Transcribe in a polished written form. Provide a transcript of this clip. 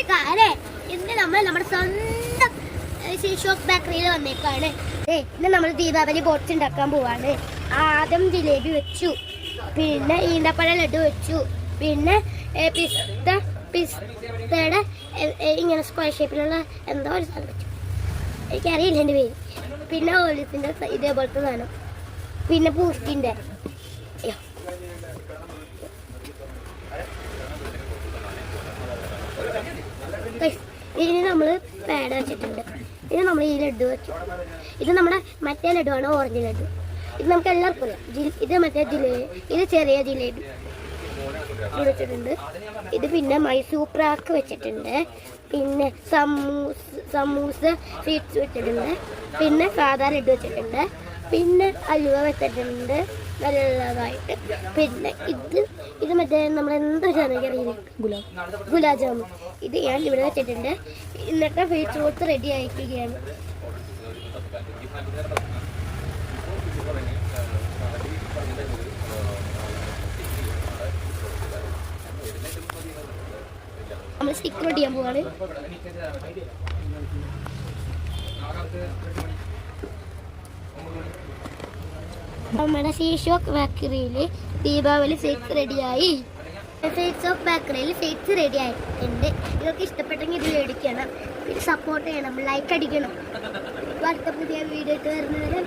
നമസ്കാരം. ഇന്ന് നമ്മൾ നമ്മുടെ സ്വന്തം ഷോപ്പ് ബേക്കറിയിൽ വന്നേക്കാണ്. ഇന്ന് നമ്മൾ ദീപാവലി ബോട്ട്സ് ഉണ്ടാക്കാൻ പോവാണ്. ആദ്യം ജിലേബി വെച്ചു, പിന്നെ ഈന്തപ്പഴ ലഡു വെച്ചു, പിന്നെ പിസ്തയുടെ ഇങ്ങനെ സ്ക്വയർ ഷേപ്പിലുള്ള എന്തോ ഒരു സാധനം വെച്ചു, എനിക്കറിയില്ല എൻ്റെ പേര്. പിന്നെ ഓലിസിൻ്റെ ഇതേപോലത്തെ സാധനം, പിന്നെ പൂസ്റ്റിൻ്റെ. ഇതിന് നമ്മൾ പേട വെച്ചിട്ടുണ്ട്. ഇത് നമ്മൾ ഈ ലഡു വെച്ചു. ഇത് നമ്മുടെ മറ്റേ ലഡുവാണ്, ഓറഞ്ച് ലഡു. ഇത് നമുക്ക് എല്ലാവർക്കും അറിയാം. ഇത് മറ്റേ ജിലേബി, ഇത് ചെറിയ ജിലേബി വെച്ചിട്ടുണ്ട്. ഇത് പിന്നെ മൈസൂർ പ്രാക്ക് വെച്ചിട്ടുണ്ട്, പിന്നെ സമൂസ സ്വീറ്റ്സ് വെച്ചിട്ടുണ്ട്, പിന്നെ സാധാ ലഡു വെച്ചിട്ടുണ്ട്, പിന്നെ അലുവ വെച്ചിട്ടുണ്ട് നല്ലതായിട്ട്. പിന്നെ ഇത് മറ്റേ നമ്മൾ എന്താ അറിയില്ല, ഗുലാബ് ജാമുൻ. ഇത് ഞാൻ ഇവിടെ വെച്ചിട്ടുണ്ട്. ഇന്നത്തെ ഫേസ് റോട്ട് റെഡി ആയിരിക്കുകയാണ്. നമ്മൾ സ്റ്റിക്കർ ഒട്ടിക്കാൻ പോവാണ്. നമ്മുടെ ഷോപ്പ് ബേക്കറിയിൽ ദീപാവലി സ്വീറ്റ്സ് റെഡിയായി. ഷോപ്പ് ബേക്കറിയിൽ സ്വീറ്റ്സ് റെഡി ആയിട്ടുണ്ട്. ഇതൊക്കെ ഇഷ്ടപ്പെട്ടെങ്കിൽ ഇത് മേടിക്കണം, പിന്നെ സപ്പോർട്ട് ചെയ്യണം, ലൈക്ക് അടിക്കണം. അടുത്ത പുതിയ വീഡിയോ വരുന്നവരെ